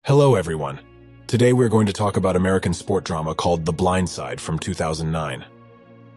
Hello everyone. Today we're going to talk about American sport drama called The Blind Side from 2009.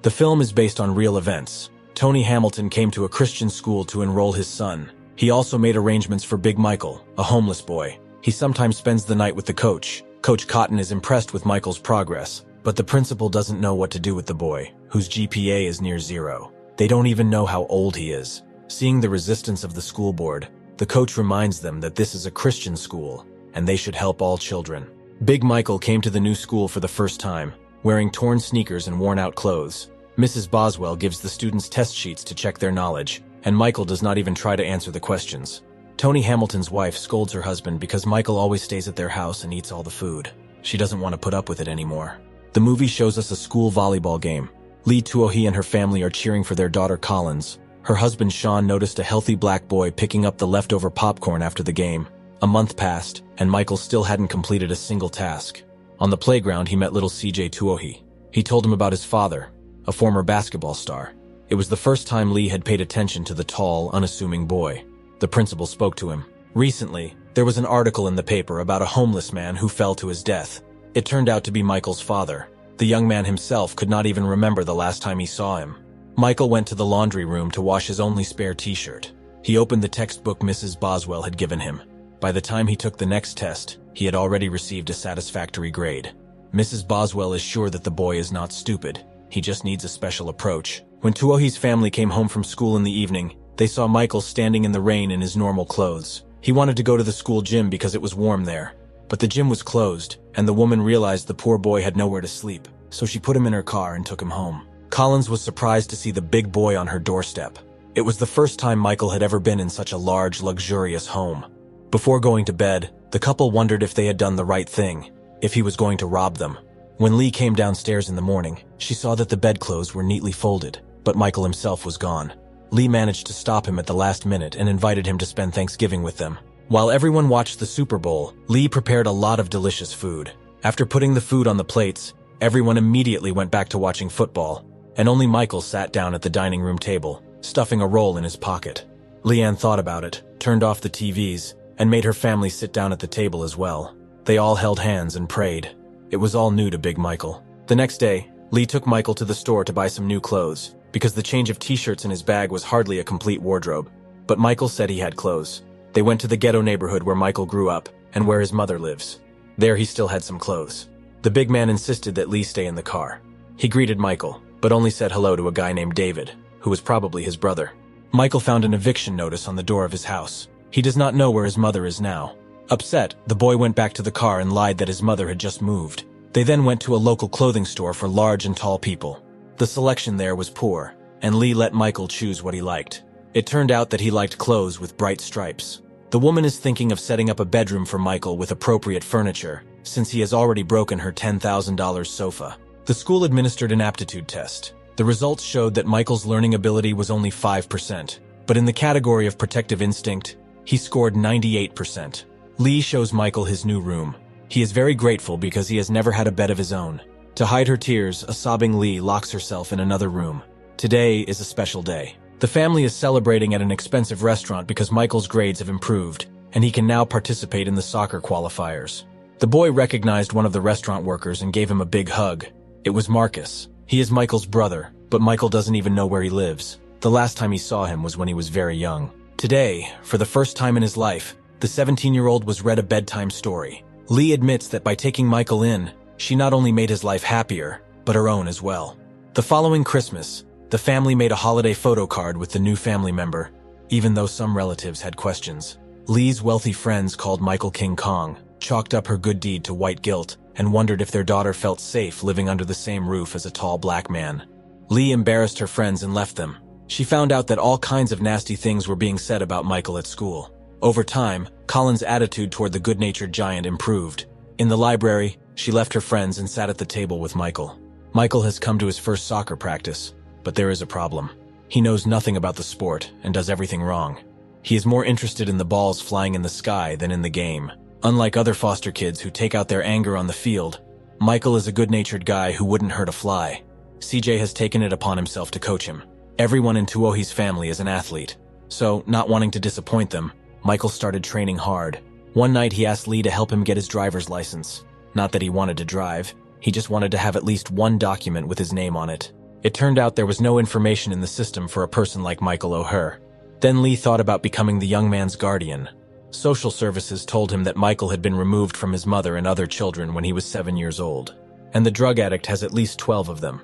The film is based on real events. Tony Hamilton came to a Christian school to enroll his son. He also made arrangements for Big Michael, a homeless boy. He sometimes spends the night with the coach. Coach Cotton is impressed with Michael's progress, but the principal doesn't know what to do with the boy, whose GPA is near zero. They don't even know how old he is. Seeing the resistance of the school board, the coach reminds them that this is a Christian school, and they should help all children. Big Michael came to the new school for the first time, wearing torn sneakers and worn-out clothes. Mrs. Boswell gives the students test sheets to check their knowledge, and Michael does not even try to answer the questions. Tony Hamilton's wife scolds her husband because Michael always stays at their house and eats all the food. She doesn't want to put up with it anymore. The movie shows us a school volleyball game. Lee Tuohy and her family are cheering for their daughter Collins. Her husband Sean noticed a healthy black boy picking up the leftover popcorn after the game. A month passed, and Michael still hadn't completed a single task. On the playground, he met little CJ Tuohy. He told him about his father, a former basketball star. It was the first time Lee had paid attention to the tall, unassuming boy. The principal spoke to him. Recently, there was an article in the paper about a homeless man who fell to his death. It turned out to be Michael's father. The young man himself could not even remember the last time he saw him. Michael went to the laundry room to wash his only spare t-shirt. He opened the textbook Mrs. Boswell had given him. By the time he took the next test, he had already received a satisfactory grade. Mrs. Boswell is sure that the boy is not stupid. He just needs a special approach. When Tuohy's family came home from school in the evening, they saw Michael standing in the rain in his normal clothes. He wanted to go to the school gym because it was warm there. But the gym was closed, and the woman realized the poor boy had nowhere to sleep, so she put him in her car and took him home. Collins was surprised to see the big boy on her doorstep. It was the first time Michael had ever been in such a large, luxurious home. Before going to bed, the couple wondered if they had done the right thing, if he was going to rob them. When Lee came downstairs in the morning, she saw that the bedclothes were neatly folded, but Michael himself was gone. Lee managed to stop him at the last minute and invited him to spend Thanksgiving with them. While everyone watched the Super Bowl, Lee prepared a lot of delicious food. After putting the food on the plates, everyone immediately went back to watching football, and only Michael sat down at the dining room table, stuffing a roll in his pocket. Leanne thought about it, turned off the TVs, and made her family sit down at the table as well. They all held hands and prayed. It was all new to Big Michael. The next day, Lee took Michael to the store to buy some new clothes, because the change of t-shirts in his bag was hardly a complete wardrobe. But Michael said he had clothes. They went to the ghetto neighborhood where Michael grew up, and where his mother lives. There he still had some clothes. The big man insisted that Lee stay in the car. He greeted Michael, but only said hello to a guy named David, who was probably his brother. Michael found an eviction notice on the door of his house. He does not know where his mother is now. Upset, the boy went back to the car and lied that his mother had just moved. They then went to a local clothing store for large and tall people. The selection there was poor, and Lee let Michael choose what he liked. It turned out that he liked clothes with bright stripes. The woman is thinking of setting up a bedroom for Michael with appropriate furniture, since he has already broken her $10,000 sofa. The school administered an aptitude test. The results showed that Michael's learning ability was only 5%, but in the category of protective instinct, he scored 98%. Lee shows Michael his new room. He is very grateful because he has never had a bed of his own. To hide her tears, a sobbing Lee locks herself in another room. Today is a special day. The family is celebrating at an expensive restaurant because Michael's grades have improved, and he can now participate in the soccer qualifiers. The boy recognized one of the restaurant workers and gave him a big hug. It was Marcus. He is Michael's brother, but Michael doesn't even know where he lives. The last time he saw him was when he was very young. Today, for the first time in his life, the 17-year-old was read a bedtime story. Lee admits that by taking Michael in, she not only made his life happier, but her own as well. The following Christmas, the family made a holiday photo card with the new family member, even though some relatives had questions. Lee's wealthy friends called Michael King Kong, chalked up her good deed to white guilt, and wondered if their daughter felt safe living under the same roof as a tall black man. Lee embarrassed her friends and left them. She found out that all kinds of nasty things were being said about Michael at school. Over time, Colin's attitude toward the good-natured giant improved. In the library, she left her friends and sat at the table with Michael. Michael has come to his first soccer practice, but there is a problem. He knows nothing about the sport and does everything wrong. He is more interested in the balls flying in the sky than in the game. Unlike other foster kids who take out their anger on the field, Michael is a good-natured guy who wouldn't hurt a fly. CJ has taken it upon himself to coach him. Everyone in Tuohy's family is an athlete, so, not wanting to disappoint them, Michael started training hard. One night he asked Lee to help him get his driver's license. Not that he wanted to drive, he just wanted to have at least one document with his name on it. It turned out there was no information in the system for a person like Michael O'Hare. Then Lee thought about becoming the young man's guardian. Social services told him that Michael had been removed from his mother and other children when he was 7 years old, and the drug addict has at least 12 of them.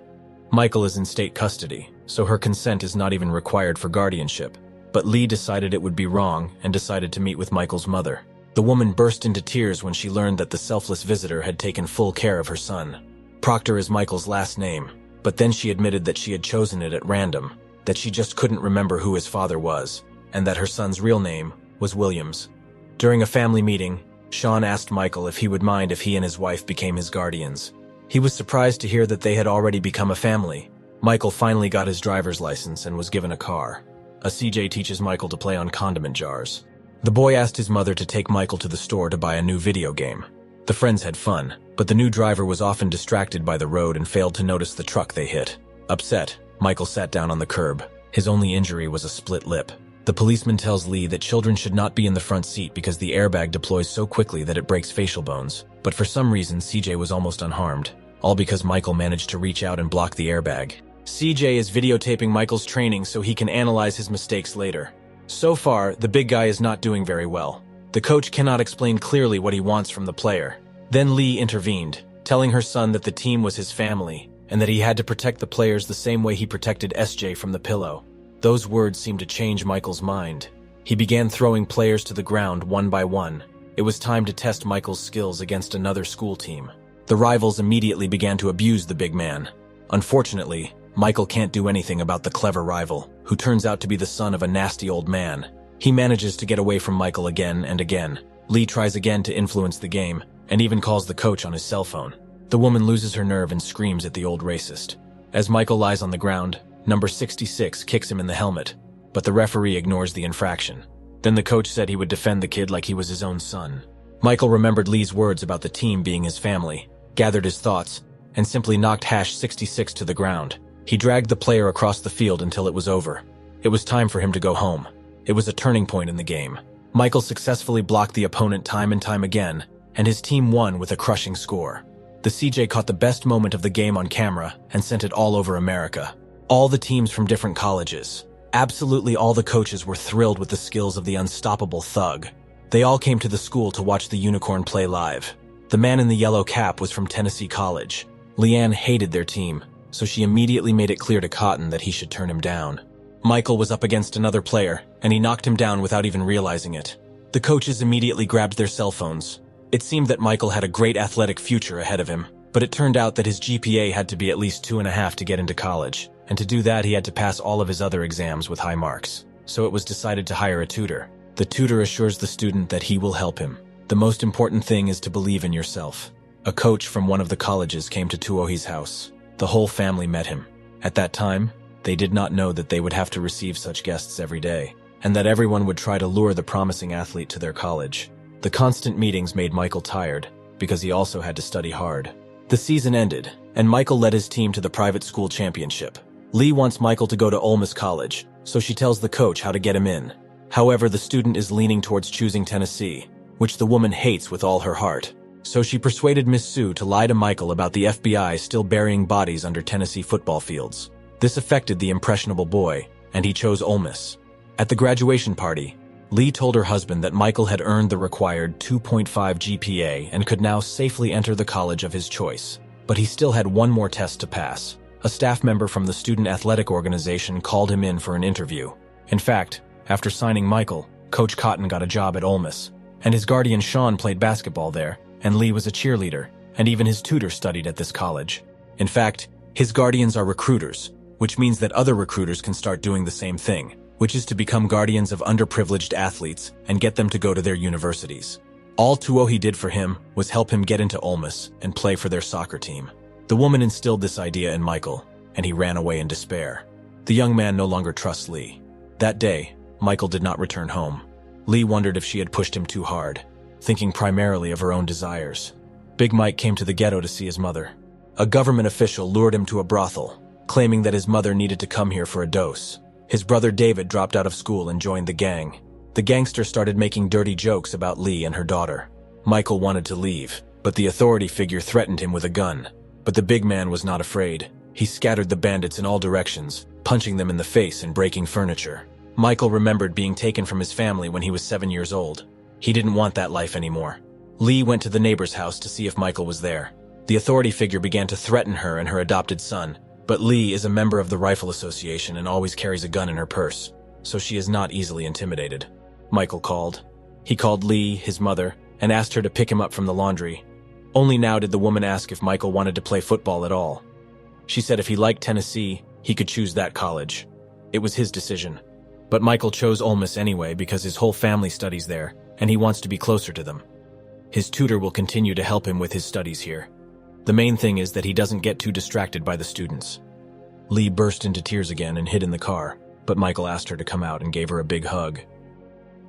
Michael is in state custody, so her consent is not even required for guardianship. But Lee decided it would be wrong and decided to meet with Michael's mother. The woman burst into tears when she learned that the selfless visitor had taken full care of her son. Proctor is Michael's last name, but then she admitted that she had chosen it at random, that she just couldn't remember who his father was, and that her son's real name was Williams. During a family meeting, Sean asked Michael if he would mind if he and his wife became his guardians. He was surprised to hear that they had already become a family. Michael finally got his driver's license and was given a car. A CJ teaches Michael to play on condiment jars. The boy asked his mother to take Michael to the store to buy a new video game. The friends had fun, but the new driver was often distracted by the road and failed to notice the truck they hit. Upset, Michael sat down on the curb. His only injury was a split lip. The policeman tells Lee that children should not be in the front seat because the airbag deploys so quickly that it breaks facial bones. But for some reason, CJ was almost unharmed, all because Michael managed to reach out and block the airbag. CJ is videotaping Michael's training so he can analyze his mistakes later. So far, the big guy is not doing very well. The coach cannot explain clearly what he wants from the player. Then Lee intervened, telling her son that the team was his family, and that he had to protect the players the same way he protected SJ from the pillow. Those words seemed to change Michael's mind. He began throwing players to the ground one by one. It was time to test Michael's skills against another school team. The rivals immediately began to abuse the big man. Unfortunately, Michael can't do anything about the clever rival, who turns out to be the son of a nasty old man. He manages to get away from Michael again and again. Lee tries again to influence the game, and even calls the coach on his cell phone. The woman loses her nerve and screams at the old racist. As Michael lies on the ground, number 66 kicks him in the helmet, but the referee ignores the infraction. Then the coach said he would defend the kid like he was his own son. Michael remembered Lee's words about the team being his family, gathered his thoughts, and simply knocked hash 66 to the ground. He dragged the player across the field until it was over. It was time for him to go home. It was a turning point in the game. Michael successfully blocked the opponent time and time again, and his team won with a crushing score. The CJ caught the best moment of the game on camera and sent it all over America. All the teams from different colleges. Absolutely all the coaches were thrilled with the skills of the unstoppable thug. They all came to the school to watch the unicorn play live. The man in the yellow cap was from Tennessee College. Leanne hated their team, so she immediately made it clear to Cotton that he should turn him down. Michael was up against another player, and he knocked him down without even realizing it. The coaches immediately grabbed their cell phones. It seemed that Michael had a great athletic future ahead of him, but it turned out that his GPA had to be at least 2.5 to get into college, and to do that he had to pass all of his other exams with high marks. So it was decided to hire a tutor. The tutor assures the student that he will help him. The most important thing is to believe in yourself. A coach from one of the colleges came to Tuohi's house. The whole family met him. At that time, they did not know that they would have to receive such guests every day, and that everyone would try to lure the promising athlete to their college. The constant meetings made Michael tired, because he also had to study hard. The season ended, and Michael led his team to the private school championship. Lee wants Michael to go to Ole Miss College, so she tells the coach how to get him in. However, the student is leaning towards choosing Tennessee, which the woman hates with all her heart. So she persuaded Miss Sue to lie to Michael about the FBI still burying bodies under Tennessee football fields. This affected the impressionable boy, and he chose Ole Miss. At the graduation party, Lee told her husband that Michael had earned the required 2.5 GPA and could now safely enter the college of his choice. But he still had one more test to pass. A staff member from the student athletic organization called him in for an interview. In fact, after signing Michael, Coach Cotton got a job at Ole Miss, and his guardian Sean played basketball there, and Lee was a cheerleader, and even his tutor studied at this college. In fact, his guardians are recruiters, which means that other recruiters can start doing the same thing, which is to become guardians of underprivileged athletes and get them to go to their universities. All Tuohi did for him was help him get into Ole Miss and play for their soccer team. The woman instilled this idea in Michael, and he ran away in despair. The young man no longer trusts Lee. That day, Michael did not return home. Lee wondered if she had pushed him too hard, thinking primarily of her own desires. Big Mike came to the ghetto to see his mother. A government official lured him to a brothel, claiming that his mother needed to come here for a dose. His brother David dropped out of school and joined the gang. The gangster started making dirty jokes about Lee and her daughter. Michael wanted to leave, but the authority figure threatened him with a gun. But the big man was not afraid. He scattered the bandits in all directions, punching them in the face and breaking furniture. Michael remembered being taken from his family when he was 7 years old. He didn't want that life anymore. Lee went to the neighbor's house to see if Michael was there. The authority figure began to threaten her and her adopted son, but Lee is a member of the Rifle Association and always carries a gun in her purse, so she is not easily intimidated. Michael called. He called Lee, his mother, and asked her to pick him up from the laundry. Only now did the woman ask if Michael wanted to play football at all. She said if he liked Tennessee, he could choose that college. It was his decision. But Michael chose Ole Miss anyway because his whole family studies there, and he wants to be closer to them. His tutor will continue to help him with his studies here. The main thing is that he doesn't get too distracted by the students. Lee burst into tears again and hid in the car, but Michael asked her to come out and gave her a big hug.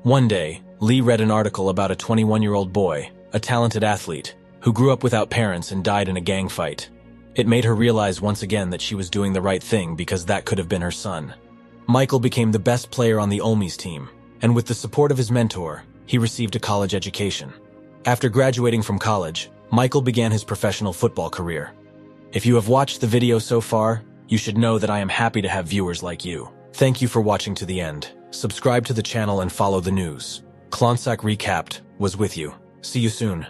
One day, Lee read an article about a 21-year-old boy, a talented athlete, who grew up without parents and died in a gang fight. It made her realize once again that she was doing the right thing because that could have been her son. Michael became the best player on the Ole Miss team, and with the support of his mentor, he received a college education. After graduating from college, Michael began his professional football career. If you have watched the video so far, you should know that I am happy to have viewers like you. Thank you for watching to the end. Subscribe to the channel and follow the news. Klontsak Recapped was with you. See you soon.